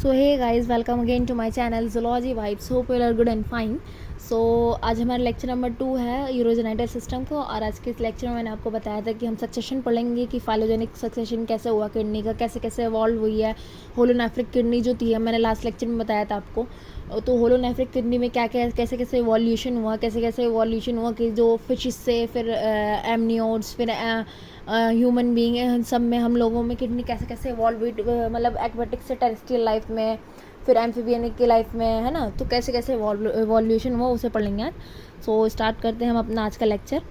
So hey guys, welcome again to my channel zoology vibes. Hope you are good and fine. So आज हमारा lecture number 2 है यूरोजेनेटिक system को। और आज के इस लेक्चर में मैंने आपको बताया था कि हम सक्सेशन पढ़ेंगे कि फाइलोजेनिक सक्सेशन कैसे हुआ किडनी का, कैसे कैसे इवॉल्व हुई है। होलोनेफ्रिक किडनी जो थी, मैंने लास्ट लेक्चर में बताया था आपको। तो होलोनेफ्रिक किडनी में क्या क्या कैसे कैसे इवोल्यूशन हुआ, कैसे कैसे इवोल्यूशन हुआ कि जो फिशेस से फिर एमनियोड्स फिर ह्यूमन बीइंग, सब में हम लोगों में किडनी कैसे कैसे इवॉल्व हुई, मतलब एक्वेटिक से टेरेस्ट्रियल लाइफ में, फिर एम्फीबियनिक की लाइफ में, है ना। तो कैसे कैसे इवोल्यूशन हुआ उसे पढ़ लेंगे आज। सो स्टार्ट करते हैं हम अपना आज का लेक्चर।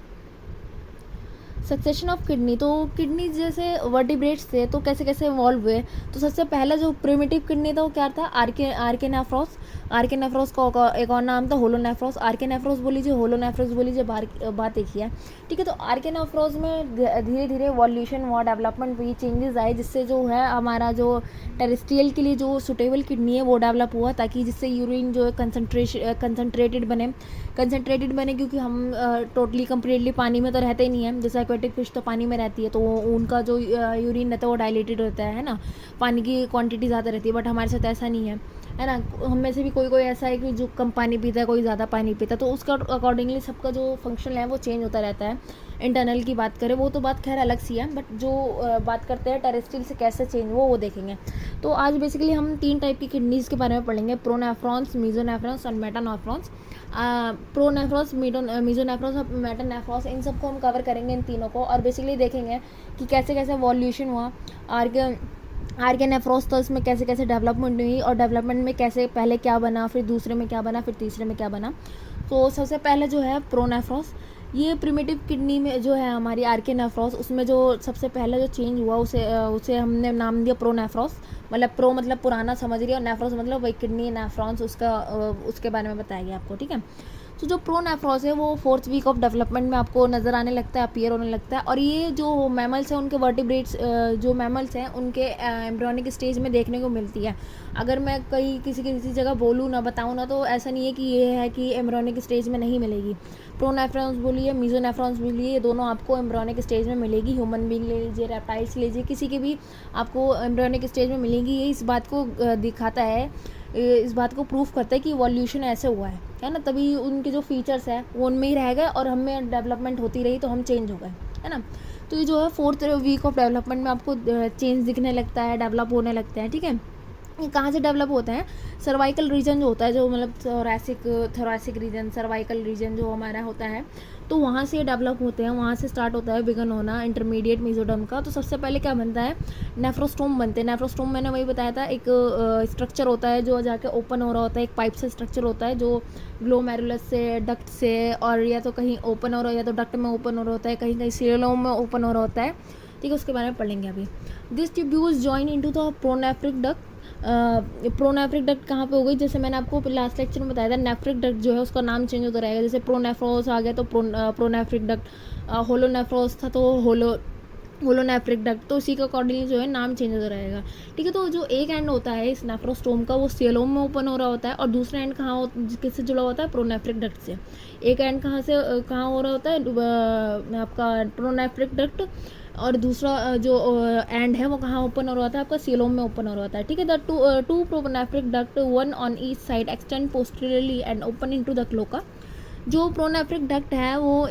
Succession of kidney. तो किडनी जैसे वर्टिब्रेट्स थे तो कैसे कैसे इवॉल्व हुए। तो सबसे पहला जो प्रिमिटिव किडनी था वो क्या था, आर्केनेफ्रॉस। आर्केनेफ्रॉस का एक और नाम था होलोनेफ्रॉस। आर्केनेफ्रॉस बोल लीजिए, होलोनेफ्रॉस बोल लीजिए, बात एक ही है, ठीक है। तो आर्केनेफ्रॉस में धीरे धीरे वॉल्यूशन हुआ, डेवलपमेंट हुई, चेंजेस आए, जिससे जो है हमारा जो टेरेस्ट्रियल के लिए जो सुटेबल किडनी है वो डेवलप हुआ, ताकि जिससे यूरिन जो है कंसनट्रेटेड बने, क्योंकि हम टोटली कम्प्लीटली पानी में तो रहते ही नहीं है। जैसे एक्वेटिक फिश तो पानी में रहती है, तो उनका जो यूरिन रहता है वो डायलेटेड होता है ना, पानी की क्वांटिटी ज़्यादा रहती है। बट हमारे साथ ऐसा नहीं है ना। हम में से भी कोई कोई ऐसा है कि जो कम पानी पीता है, कोई ज़्यादा पानी पीता है, तो उसका अकॉर्डिंगली सबका जो फंक्शन है वो चेंज होता रहता है। इंटरनल की बात करें वो तो बात खैर अलग सी है, बट जो बात करते हैं टेरेस्ट्रियल से कैसे चेंज वो देखेंगे। तो आज बेसिकली हम 3 टाइप की किडनीज़ के बारे में पढ़ेंगे, प्रोनेफ्रॉन्स, मीजोनेफ्रॉन्स और मेटानेफ्रॉन्स। प्रोनेफ्रॉस, मीजोनेफ्रॉस और मेटानेफ्रॉस, इन सबको हम कवर करेंगे, इन तीनों को। और बेसिकली देखेंगे कि कैसे कैसे वॉल्यूशन हुआ आर्केनेफ्रॉस, तो इसमें कैसे कैसे डेवलपमेंट हुई, और डेवलपमेंट में कैसे पहले क्या बना, फिर दूसरे में क्या बना, फिर तीसरे में क्या बना। तो सबसे पहले जो है प्रोनेफ्रॉस, ये प्रिमिटिव किडनी में जो है हमारी आर्केनेफ्रॉस, उसमें जो सबसे पहले जो चेंज हुआ उसे हमने नाम दिया प्रोनेफ्रॉस। मतलब प्रो मतलब पुराना समझ रही है, और नेफ्रॉस मतलब वही किडनी नेफ्रॉन्स, उसके बारे में बताया गया आपको, ठीक है। तो जो प्रोनेफ्रॉस है वो 4th वीक ऑफ डेवलपमेंट में आपको नज़र आने लगता है, अपीयर होने लगता है। और ये जो मैमल्स हैं उनके वर्टिब्रेट्स, जो मैमल्स हैं उनके एम्ब्रियोनिक स्टेज में देखने को मिलती है। अगर मैं कहीं किसी जगह बोलूँ ना, बताऊँ ना, तो ऐसा नहीं है कि ये है कि एम्ब्रियोनिक स्टेज में नहीं मिलेगी। प्रोनेफ्रॉन्स बोलिए, मीजोनेफ्रॉन्स बोलिए, ये दोनों आपको एम्ब्रियोनिक स्टेज में मिलेगी। ह्यूमन बीइंग ले लीजिए, रेप्टाइल्स ले लीजिए, किसी की भी आपको एम्ब्रियोनिक स्टेज में मिलेगी। ये इस बात को दिखाता है, इस बात को प्रूफ करता है कि इवोल्यूशन ऐसे हुआ है ना। तभी उनके जो फीचर्स है वो उनमें ही रह गए, और हमें डेवलपमेंट होती रही तो हम चेंज हो गए, है ना। तो ये जो है 4th वीक ऑफ डेवलपमेंट में आपको चेंज दिखने लगता है, डेवलप होने लगते हैं, ठीक है। ये कहाँ से डेवलप होते हैं, सर्वाइकल रीजन जो होता है, जो मतलब थोरैसिक रीजन, सर्वाइकल रीजन जो हमारा होता है, तो वहाँ से डेवलप होते हैं, वहाँ से स्टार्ट होता है बिगन होना इंटरमीडिएट मेसोडर्म का। तो सबसे पहले क्या बनता है, नेफ्रोस्टोम बनते हैं। नेफ्रोस्टोम मैंने वही बताया था, एक स्ट्रक्चर होता है जो जाके ओपन हो रहा होता है, एक पाइप से स्ट्रक्चर होता है जो ग्लोमेरुलस से, डक्ट से, और या तो कहीं ओपन हो रहा है, या तो डक्ट में ओपन हो रहा होता है, कहीं कहीं सीलोम में ओपन हो रहा होता है, ठीक है। उसके बारे में पढ़ेंगे अभी। This tubules join into the pronephric duct. Pronephric duct कहाँ पे हो गई, जैसे मैंने आपको लास्ट लेक्चर में बताया था, नेफ्रिक डक्ट जो है उसका नाम चेंज होता रहेगा। जैसे प्रोनेफ्रॉस आ गया तो प्रोनेफ्रिक डक्ट, होलोनेफ्रॉस था तो होलोनेफ्रिक डक्ट, तो उसी के अकॉर्डिंगली जो है नाम चेंज होता रहेगा, ठीक है। तो जो एक एंड होता है इस नेफ्रोस्टोम का वो सीलोम में ओपन हो रहा होता है, और दूसरा एंड किससे जुड़ा होता है, प्रोनेफ्रिक डक्ट से। एक एंड कहाँ हो रहा होता है, आपका प्रोनेफ्रिक डक्ट, और दूसरा जो एंड है वो कहाँ ओपन हो रहा होता है, आपका सीलोम में ओपन हो रहा होता है, ठीक है। The two pronephric duct, one on each side, extend posteriorly and open into the cloaca. जो प्रोनेफ्रिक डक्ट है वो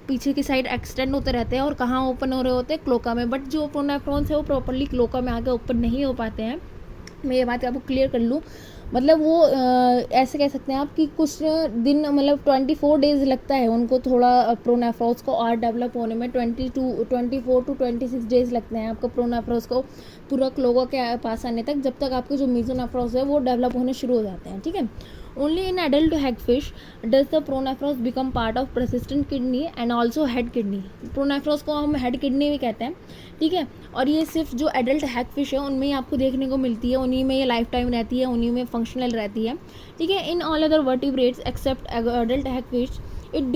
पीछे की साइड एक्सटेंड होते रहते हैं, और कहाँ ओपन हो रहे होते हैं, क्लोका में। बट जो प्रोनेफ्रॉन्स है वो प्रॉपरली क्लोका में आके ओपन नहीं हो पाते हैं। मैं ये बात आपको क्लियर कर लूँ, मतलब वो ऐसे कह सकते हैं आप कि कुछ दिन, मतलब 24 डेज लगता है उनको, थोड़ा प्रोनेफ्रॉस को और डेवलप होने में 24 to 26 डेज लगते हैं आपको प्रोनेफ्रॉस को पूरा क्लोका के पास आने तक, जब तक आपके जो मीजोनेफ्रॉस है वो डेवलप होने शुरू हो जाते हैं, ठीक है। Only in adult hagfish does the pronephros become part of persistent kidney and also head kidney. Pronephros को हम हेड किडनी भी कहते हैं, ठीक है। और ये सिर्फ जो एडल्ट हैगफिश है उनमें ही आपको देखने को मिलती है, उन्हीं में ये लाइफ टाइम रहती है, उन्हीं में फंक्शनल रहती है, ठीक है। In all other vertebrates except adult hagfish it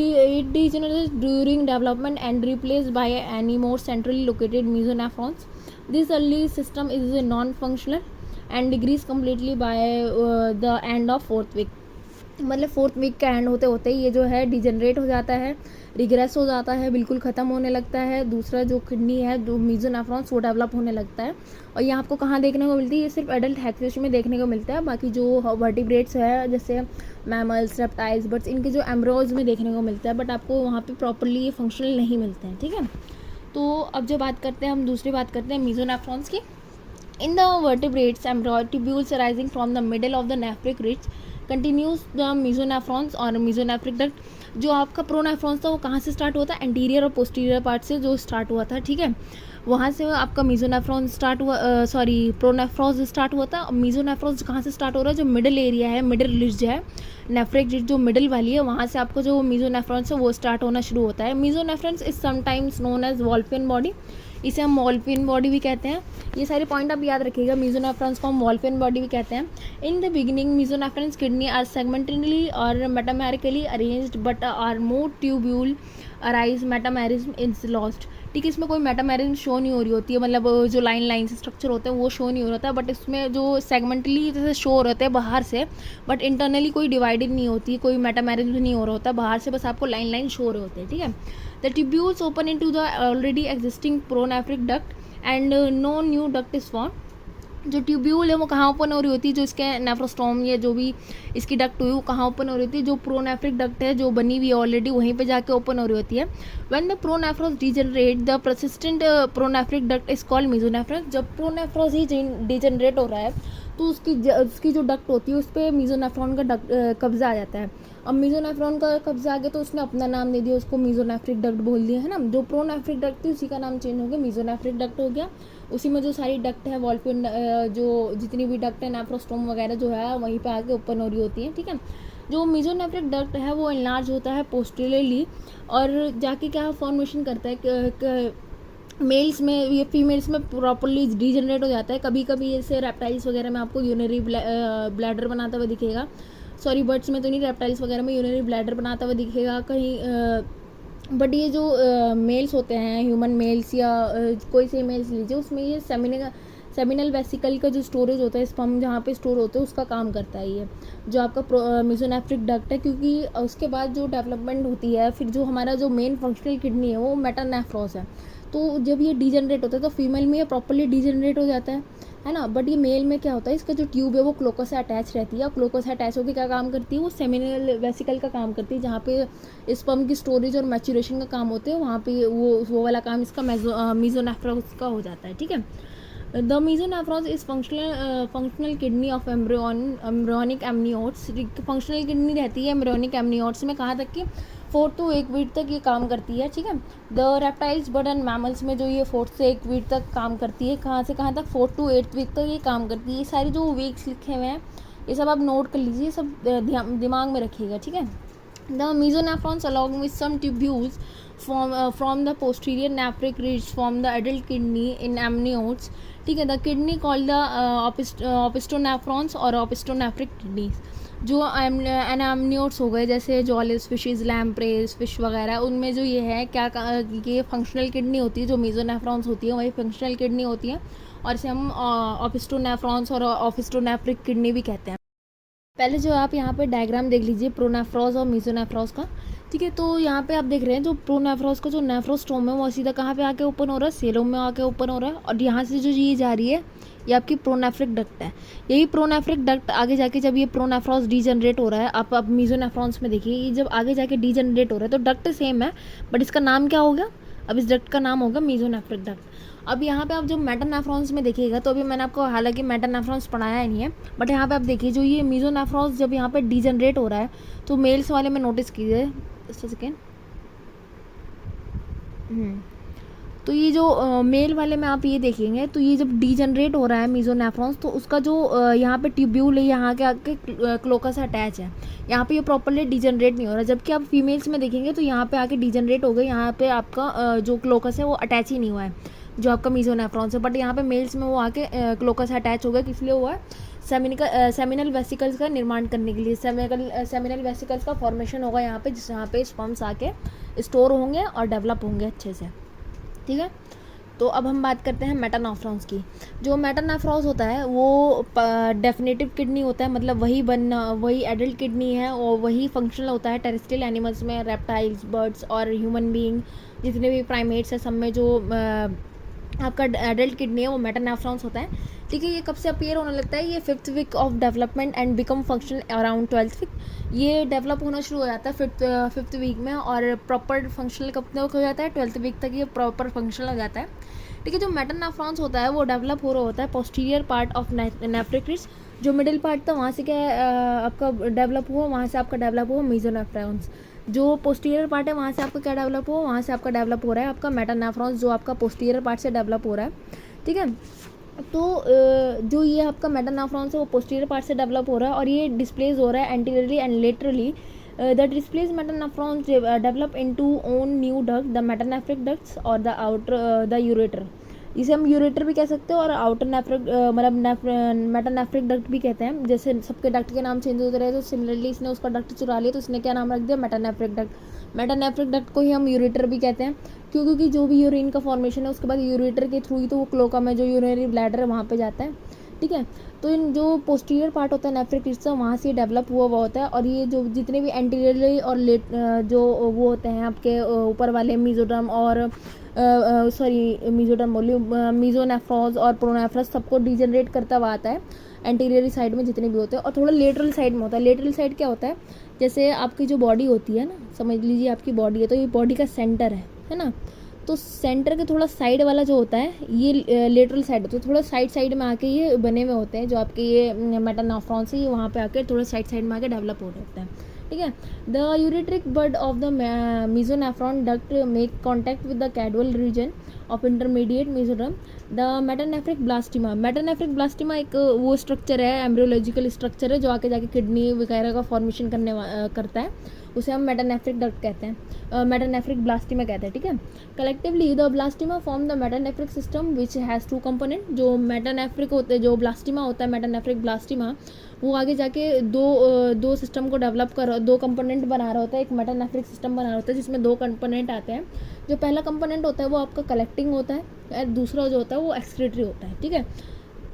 degenerates during development and replaced by any more centrally located mesonephrons. This early system is non-functional and decreases completely by the end of 4th week. मतलब 4th week का and होते होते ये जो है degenerate हो जाता है, रिग्रेस हो जाता है, बिल्कुल ख़त्म होने लगता है। दूसरा जो किडनी है, जो मेसोनेफ्रॉन्स, वो डेवलप होने लगता है। और ये आपको कहाँ देखने को मिलती है? ये सिर्फ एडल्ट हैगफिश में देखने को मिलता है। बाकी जो वर्टिब्रेट्स है जैसे मैमल्स, रेप्टाइल्स, बर्ड्स, इनके जो एम्ब्रियोज में देखने को मिलता है, बट आपको वहाँ पे प्रॉपर्ली ये फंक्शनल नहीं मिलते हैं, ठीक है। तो अब जो बात करते हैं, हम दूसरी बात करते हैं मेसोनेफ्रॉन्स की। In the vertebrates, tubules arising from the middle of the nephric ridge continues the mesonephrons और mesonephric duct। जो आपका प्रोनेफ्रॉन्स था वो कहाँ से स्टार्ट हुआ था? एंटीरियर और पोस्टीरियर पार्ट से जो स्टार्ट हुआ था, ठीक है। वहाँ से आपका मेसोनेफ्रॉन स्टार्ट हुआ, प्रोनेफ्रॉन्स स्टार्ट हुआ था। मेसोनेफ्रॉन्स कहाँ से स्टार्ट हो रहा है? जो मिडिल एरिया है, मिडिल रिज है, नेफ्रिक रिज जो मिडिल वाली है, वहाँ से आपको जो मेसोनेफ्रॉन्स है वो स्टार्ट होना शुरू होता है। Mesonephrons is sometimes known as Wolffian body, इसे हम वॉल्फियन बॉडी भी कहते हैं। ये सारे पॉइंट आप याद रखिएगा। मेसोनेफ्रॉन्स को हम वॉल्फियन बॉडी भी कहते हैं। In the beginning mesonephrons kidney are segmentally और metamerically arranged but are more tubule arise metamerism is lost. ठीक है, इसमें कोई मेटामेरिज्म शो नहीं हो रही होती है, मतलब जो लाइन से स्ट्रक्चर होते हैं वो शो नहीं हो रहा था, बट इसमें जो सेगमेंटली जैसे शो हो रहते हैं बाहर से, बट इंटरनली कोई डिवाइडेड नहीं होती, कोई मेटामेरिज्म नहीं हो रहा होता, बाहर से बस आपको लाइन शो हो रहे होते हैं, ठीक है। The tubules open into the already existing pronephric duct and no new duct is formed। जो ट्यूब्यूल है वो कहाँ ओपन हो रही होती है? जो इसके नेफ्रोस्टोम या जो भी इसकी डक्ट हुई वो कहाँ ओपन हो रही होती है? जो प्रोनेफ्रिक डक्ट है जो बनी हुई है ऑलरेडी, वहीं पे जाके ओपन हो रही होती है। When the pronephros degenerate the persistent pronephric duct is called mesonephros. जब प्रोनेफ्रॉस ही डिजनरेट हो रहा है तो उसकी जो डक्ट होती है उस पर मेसोनेफ्रॉन का कब्जा आ जाता है। अब मेसोनेफ्रॉन का कब्जा आ गया तो उसने अपना नाम दे दिया, उसको मेसोनेफ्रिक डक्ट बोल दिया, है ना। जो प्रोनेफ्रिक डक्ट थी उसी का नाम चेंज हो गया, मेसोनेफ्रिक डक्ट हो गया। उसी में जो सारी डक्ट है वॉल्फिन, जो जितनी भी डक्ट है, नेफ्रोस्टोम वगैरह जो है वहीं पे आके ओपन हो रही होती है, ठीक है। जो मेसोनेफ्रिक डक्ट है वो एनलार्ज होता है पोस्टीरियरली और जाके क्या फॉर्मेशन करता है मेल्स में, ये फीमेल्स में प्रॉपरली डिजनरेट हो जाता है। कभी कभी जैसे रेप्टाइल्स वगैरह में आपको यूरिनरी ब्लैडर बनाता हुआ दिखेगा, सॉरी बर्ड्स में तो नहीं, रेप्टाइल्स वगैरह में यूरिनरी ब्लैडर बनाता हुआ दिखेगा कहीं। बट ये जो मेल्स होते हैं, ह्यूमन मेल्स या कोई से मेल्स लीजिए, उसमें ये सेमिनल वेसिकल का जो स्टोरेज होता है, स्पर्म जहाँ पे स्टोर होते हैं उसका काम करता है ये जो आपका मेसोनेफ्रिक डक्ट है। क्योंकि उसके बाद जो डेवलपमेंट होती है, फिर जो हमारा जो मेन फंक्शनल किडनी है वो मेटानेफ्रॉस है। तो जब ये डिजनरेट होता है तो फीमेल में ये प्रॉपरली डिजनरेट हो जाता है ना। बट ये मेल में क्या होता है, इसका जो ट्यूब है वो क्लोकस से अटैच रहती है, और क्लोकस से अटैच होकर क्या काम करती है? वो सेमिनल वेसिकल का काम करती है, जहाँ पे स्पर्म की स्टोरेज और मैच्योरेशन का काम होते हैं, वहाँ पे वो वाला काम इसका मेसोनेफ्रॉस का हो जाता है, ठीक है। The mesonephros is functional kidney of embryonic amniotes. Functional kidney रहती है एम्ब्रियोनिक एमनियोट्स में, कहाँ तक कि 4 to 8 वीक तक ये काम करती है, ठीक है। The reptiles, bird and mammals में जो ये 4 से 1 वीक तक काम करती है, कहाँ से कहाँ तक? 4 to 8 वीक तक ये काम करती है। ये सारे जो वीक्स लिखे हुए हैं ये सब आप नोट कर लीजिए, सब दिमाग में रखिएगा, ठीक है। The mesonephrons along with some tubules from the posterior nephric ridge form the adult kidney in amniotes, ठीक है। द किडनी कॉल्ड द ओपिस्टोनेफ्रॉन्स और ओपिस्टोनेफ्रिक किडनीज। जो एनामनियोट्स हो गए जैसे जॉलिस फिशेज, लैम्प्रेज फिश वगैरह, उनमें जो ये है क्या ये फंक्शनल किडनी होती है, जो मेसोनेफ्रॉन्स होती है वही फंक्शनल किडनी होती है, और इसे हम ओपिस्टोनेफ्रॉन्स और ओपिस्टोनेफ्रिक किडनी भी कहते हैं। पहले जो आप यहाँ पे डायग्राम देख लीजिए प्रोनेफ्रॉस और मेसोनेफ्रॉस का, ठीक है। तो यहाँ पे आप देख रहे हैं जो प्रोनेफ्रॉस का जो नेफ्रोस्टोम है वो सीधा कहाँ पे आके ओपन हो रहा है? सेलोम में आके ओपन हो रहा है, और यहाँ से जो ये जा रही है ये आपकी प्रोनेफ्रिक डक्ट है। यही प्रोनेफ्रिक डक्ट आगे जाके जब ये प्रोनेफ्रॉस डिजनरेट हो रहा है, आप मेसोनेफ्रॉन्स में देखिए, ये जब आगे जाके डिजनरेट हो रहा है तो डक्ट सेम है, बट इसका नाम क्या होगा? अब इस डक्ट का नाम होगा मेसोनेफ्रिक डक्ट। अब यहाँ पे आप जो मेटानेफ्रॉन्स में देखिएगा, तो अभी मैंने आपको हालांकि मेटानेफ्रॉन्स पढ़ाया ही नहीं है, बट यहाँ पे आप देखिए जो ये मेसोनेफ्रॉन्स जब यहाँ पे डिजनरेट हो रहा है तो मेल्स वाले में नोटिस कीजिए, जस्ट सेकेंड। तो ये जो मेल वाले में आप ये देखेंगे तो ये जब डिजनरेट हो रहा है मेसोनेफ्रॉन्स, तो उसका जो यहाँ पे ट्यूब्यूल है यहाँ के आके क्लोकस अटैच है, यहाँ पे ये प्रॉपर्ली डिजनरेट नहीं हो रहा। जबकि आप फीमेल्स में देखेंगे तो यहाँ पे आके डिजनरेट हो गए, यहाँ पे आपका जो क्लोकस है वो अटैच ही नहीं हुआ है जो आपका मेसोनेफ्रॉन्स है, बट यहाँ पे मेल्स में वो आके क्लोकस अटैच हो गया। किस लिए हुआ है? सेमिनल वेसिकल्स का निर्माण करने के लिए। सेमिनल वेसिकल्स का फॉर्मेशन होगा यहाँ पे, जहाँ पे स्पर्म्स आके स्टोर होंगे और डेवलप होंगे अच्छे से, ठीक है। तो अब हम बात करते हैं मेटानेफ्रॉन्स की। जो मेटानेफ्रॉन्स होता है वो डेफिनेटिव किडनी होता है, मतलब वही एडल्ट किडनी है और वही फंक्शनल होता है टेरेस्ट्रियल एनिमल्स में, रेप्टाइल्स, बर्ड्स और ह्यूमन बीइंग, जितने भी प्राइमेट्स है सब में जो आपका एडल्ट किडनी है वो मेटानेफ्रॉन्स होता है। ठीक है, ये कब से अपीयर होने लगता है? ये 5th week of development and become functional around 12th week. ये डेवलप होना शुरू हो जाता है 5th वीक में, और प्रॉपर फंक्शनल कब तक हो जाता है? 12th वीक तक ये प्रॉपर फंक्शनल हो जाता है। ठीक है, जो मेटानेफ्रॉन्स होता है वो डेवलप हो रहा होता है पोस्टीरियर पार्ट ऑफ नेफ्रिक रिड्ज। जो मिडिल पार्ट था वहाँ से क्या आपका डेवलप हुआ, वहाँ से आपका डेवलप हुआ मेसोनेफ्रॉन्स। जो पोस्टीरियर पार्ट है वहाँ से आपका क्या डेवलप हुआ, वहाँ से आपका डेवलप हो रहा है आपका मेटानेफ्रॉन्स, जो आपका पोस्टीरियर पार्ट से डेवलप हो रहा है। ठीक है, तो जो ये आपका मेटानेफ्रॉन्स है वो पोस्टीरियर पार्ट से डेवलप हो रहा है और ये डिस्प्लेस हो रहा है anteriorly and laterally. The displace metanephrons develop into own new duct, the metanephric ducts और द आउटर द यूरेटर। इसे हम यूरेटर भी कह सकते हैं और आउटर नेफ्रिक मतलब मेटानेफ्रिक डक्ट भी कहते हैं। जैसे सबके डक्ट के नाम चेंज होते रहे, तो सिमिलरली इसने उसका डक्ट चुरा लिया तो इसने क्या नाम रख दिया? Metanephric duct. मेटानेफ्रिक डक्ट को ही हम यूरेटर भी कहते हैं, क्योंकि जो भी यूरिन का फॉर्मेशन है उसके बाद यूरेटर के थ्रू ही तो वो क्लोका में जो यूरिनरी ब्लैडर है वहाँ पे जाता है। ठीक है, तो इन जो पोस्टीरियर पार्ट होता है नेफ्रिक रिड्ज का, वहाँ से डेवलप हुआ होता है। और ये जो जितने भी एंटीरियरली और लेट जो वो होते हैं आपके ऊपर वाले मीजोडर्म और मीजोडर्म बोली मीजोनेफ्रॉन्स और प्रोनेफ्रॉस, सबको डिजनरेट करता हुआ आता है एंटीरियर साइड में जितने भी होते हैं। और थोड़ा लेटरल साइड में होता है। लेटरल साइड क्या होता है? जैसे आपकी जो बॉडी होती है ना, समझ लीजिए आपकी बॉडी है, तो ये बॉडी का सेंटर है ना, तो सेंटर के थोड़ा साइड वाला जो होता है ये लेटरल साइड होता है। थोड़ा साइड में आके ये बने हुए होते हैं जो आपके ये मेटानेफ्रॉन्स है, ये वहाँ पे आके थोड़ा साइड में आके डेवलप हो रहे होते हैं। ठीक है, the ureteric bud of the mesonephron duct make contact with the caudal region of intermediate mesoderm, the metanephric blastema. Metanephric blastema एक वो स्ट्रक्चर है, एम्ब्रियोलॉजिकल स्ट्रक्चर है, जो आके जाके किडनी वगैरह का फॉर्मेशन करता है, उसे हम मेटानेफ्रिक डक्ट कहते हैं, मेटानेफ्रिक ब्लास्टिमा कहते हैं। ठीक है, collectively the blastema form the metanephric system which has 2 component. जो मेटानेफ्रिक होते हैं, जो ब्लास्टिमा होता है मेटानेफ्रिक ब्लास्टिमा, वो आगे जाके दो सिस्टम को डेवलप कर 2 कंपोनेंट बना रहा होता है, एक मेटानेफ्रिक सिस्टम बना रहा होता है जिसमें 2 कंपोनेंट आते हैं। जो पहला कंपोनेंट होता है वो आपका कलेक्टिंग होता है और दूसरा जो होता है वो एक्सक्रीटरी होता है। ठीक है,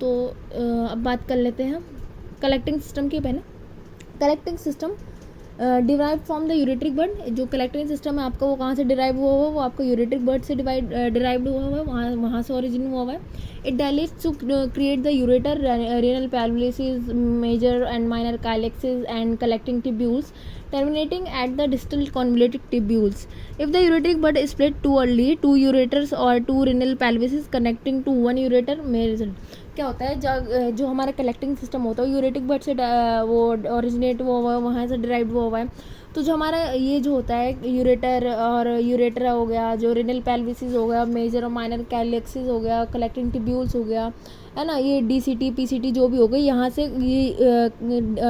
तो अब बात कर लेते हैं कलेक्टिंग सिस्टम की। पहले collecting system derive from the ureteric bird. जो कलेक्टिंग सिस्टम है आपका वो कहाँ से डिराइव हुआ हुआ है? वो आपका यूरेट्रिक बर्ड से डिराइव्ड हुआ हुआ है, वहाँ से ओरिजिन हुआ हुआ है। It dilates to create the ureter, renal pelvises, major and minor calyces and collecting tubules terminating at the distal convoluted tubules. If the ureteric bud is split too early, 2 ureters or 2 renal pelvises connecting to 1 ureter may result. क्या होता है? जो हमारा collecting system होता है यूरेटिक bird से वो originate हुआ है, वहाँ से डिराइव हुआ है। तो जो हमारा ये जो होता है यूरेटर और यूरेटर हो गया, जो रिनल पेल्विसेस हो गया, मेजर और माइनर कैलेक्सिस हो गया, कलेक्टिंग ट्यूब्यूल्स हो गया, है ना, ये DCT PCT जो भी हो गई, यहाँ से ये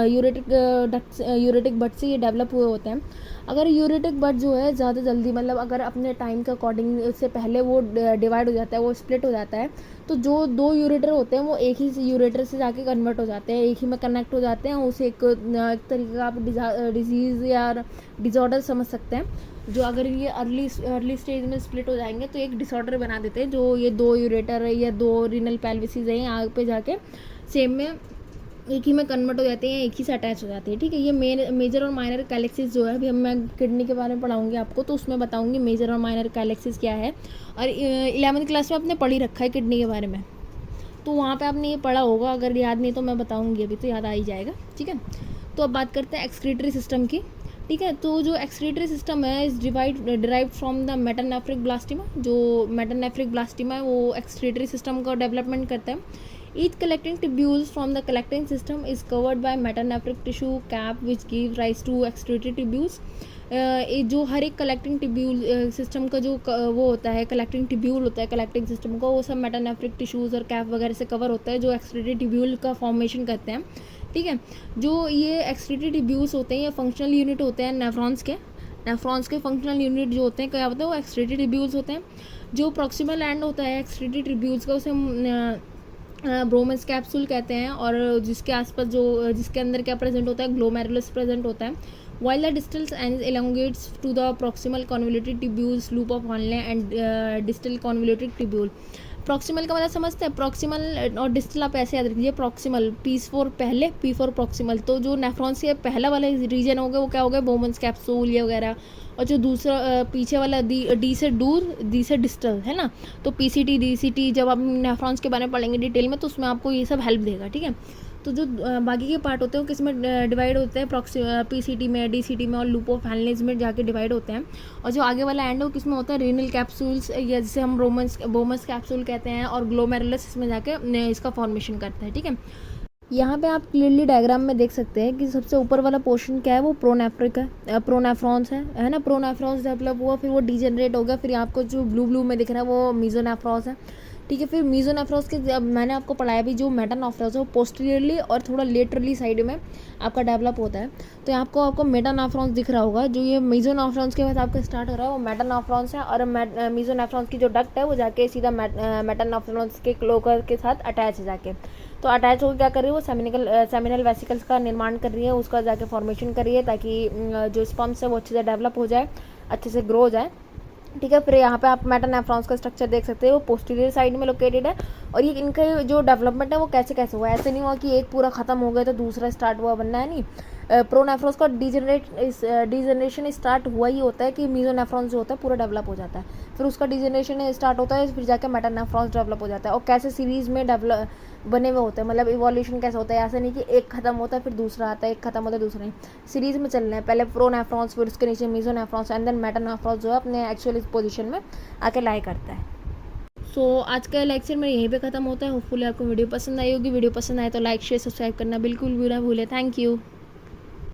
यूरेटिक बट से ये डेवलप हुए होते हैं। अगर यूरेटिक बट जो है ज़्यादा जल्दी, मतलब अगर अपने टाइम के अकॉर्डिंग उससे पहले वो डिवाइड हो जाता है, वो स्प्लिट हो जाता है, तो जो 2 यूरेटर होते हैं वो एक ही यूरेटर से जाके कन्वर्ट हो जाते हैं, एक ही में कनेक्ट हो जाते हैं। उसे एक तरीके का आप डिजीज़ या डिसऑर्डर समझ सकते हैं। जो अगर ये अर्ली स्टेज में स्प्लिट हो जाएंगे तो एक डिसऑर्डर बना देते हैं। जो ये 2 यूरेटर है या 2 रिनल पेल्विसेस हैं, आगे पे जाके सेम में एक ही में कन्वर्ट हो जाते हैं, एक ही से अटैच हो जाते हैं। ठीक है, ये मेजर और माइनर कैलेक्सिस जो है, अभी हम मैं किडनी के बारे में पढ़ाऊंगी आपको, तो उसमें बताऊंगी मेजर और माइनर कैलेक्सिस क्या है। और 11वीं क्लास में आपने पढ़ ही रखा है किडनी के बारे में, तो वहाँ पे आपने ये पढ़ा होगा। अगर याद नहीं तो मैं बताऊंगी, अभी तो याद आ ही जाएगा। ठीक है, तो अब बात करते हैं एक्सक्रीटरी सिस्टम की। ठीक है, तो जो एक्सक्रीटरी सिस्टम है इस डिराइव फ्रॉम द मेटानेफ्रिक ब्लास्टिमा। जो मेटानेफ्रिक ब्लास्टिमा है वो एक्सक्रीटरी सिस्टम का डेवलपमेंट करता है। Each collecting tubules from the collecting system is covered by metanephric tissue cap which gives rise to excretory tubules. जो हर एक कलेक्टिंग ट्यूब्यूल सिस्टम का जो वो होता है, कलेक्टिंग ट्यूब्यूल होता है कलेक्टिंग सिस्टम का, वो सब मेटानेफ्रिक टिश्यूज़ और कैप वगैरह से कवर होता है, जो एक्सक्रीटरी ट्यूब्यूल का फॉर्मेशन करते हैं। ठीक है, जो ये एक्सक्रीटरी ट्यूब्यूल्स होते हैं ये फंक्शनल यूनिट होते हैं नेफ्रॉन्स के फंक्शनल यूनिट जो होते हैं क्या होता है? वो एक्सक्रीटरी ट्यूब्यूल्स होते हैं। जो प्रॉक्सिमल एंड होता है एक्सक्रीटरी ट्यूब्यूल्स का उसे हम ब्रोमस कैप्सूल कहते हैं, और जिसके आसपास जो जिसके अंदर क्या प्रेजेंट होता है? ग्लोमेरुलस प्रेजेंट होता है। While the distal end elongates to the proximal convoluted tubules loop of Henle and distal convoluted tubule. Proximal का मतलब समझते हैं, प्रॉक्सिमल और डिस्टल आप ऐसे याद रखिए, प्रॉक्सिमल P4 पहले, P4 प्रॉक्सिमल, तो जो नेफ्रॉन्स के पहला वाला रीजन हो गया वो क्या हो गया, बोमन्स कैप्सूल ये वगैरह, और जो दूसरा पीछे वाला डी से दूर, डी से डिस्टल है ना, तो PCT DCT जब आप नेफ्रॉन्स के बारे में पढ़ेंगे डिटेल में तो उसमें आपको ये सब हेल्प देगा, ठीक है। तो जो बाकी के पार्ट होते हैं वो किस में डिवाइड होते हैं, PCT में, DCT में और लूप ऑफ हैनलेज में जाके डिवाइड होते हैं। और जो आगे वाला एंड है वो किस में होता है, रीनल कैप्सूल्स या जिसे हम बोमस कैप्सूल कहते हैं, और ग्लोमेरुलस इसमें जाके इसका फॉर्मेशन करता है, ठीक है। यहाँ पे आप क्लियरली डायग्राम में देख सकते हैं कि सबसे ऊपर वाला पोर्शन क्या है, वो प्रोनेफ्रिक है, प्रोनेफ्रॉन्स है ना, प्रोनेफ्रॉन्स डेवलप हुआ, फिर वो डिजेनरेट हो गया, फिर आपको जो ब्लू में दिख रहा है वो मीजोनेफ्रॉस है, ठीक है। फिर मीजोनेफ्रॉस के मैंने आपको पढ़ाया भी, जो मेटानेफ्रॉस है वो पोस्टीरियरली और थोड़ा लेटरली साइड में आपका डेवलप होता है। तो आपको मेटानेफ्रॉन्स दिख रहा होगा, जो ये मीजोनेफ्रॉन्स के बाद आपका स्टार्ट हो रहा है वो मेटानेफ्रॉन्स है, और मीजोनेफ्रॉन्स की जो डक्ट है वो जाके सीधा मेटानेफ्रॉन्स के क्लोकर के साथ अटैच है जाके, तो अटैच होकर क्या कर रही है वो सेमिनल वेसिकल्स का निर्माण कर रही है, उसका जाके फॉर्मेशन कर रही है, ताकि जो स्पर्म्स है वो अच्छे से डेवलप हो जाए, अच्छे से ग्रो हो जाए, ठीक है। फिर यहाँ पे आप मेटानेफ्रॉन्स का स्ट्रक्चर देख सकते हैं, वो पोस्टीरियर साइड में लोकेटेड है। और ये इनका जो डेवलपमेंट है वो कैसे कैसे हुआ है, ऐसे नहीं हुआ कि एक पूरा खत्म हो गया तो दूसरा स्टार्ट हुआ, बनना है नहीं। प्रोनेफ्रॉन्स का डिजेनरेशन स्टार्ट हुआ ही होता है कि मीजोनेफ्रॉन्स जो होता है पूरा डेवलप हो जाता है, फिर उसका डिजेनरेशन स्टार्ट होता है, फिर जाके मेटानेफ्रॉन्स डेवलप हो जाता है। और कैसे सीरीज़ में डेवलप बने हुए होते हैं, मतलब इवोल्यूशन कैसे होता है, ऐसा नहीं कि एक खत्म होता है फिर दूसरा आता है, एक खत्म होता है दूसरा नहीं, सीरीज़ में चलना है, पहले प्रोनेफ्रॉन्स फिर उसके नीचे मीजोनेफ्रॉन्स एंड देन मेटानेफ्रॉन्स जो है अपने एक्चुअल पोजीशन में आके लाई करता है। सो आज का लेक्चर मेरा यहीं पे ख़त्म होता है। होपफुली आपको वीडियो पसंद आई होगी। वीडियो पसंद आए तो लाइक शेयर सब्सक्राइब करना बिल्कुल भी ना भूलें। Thank you.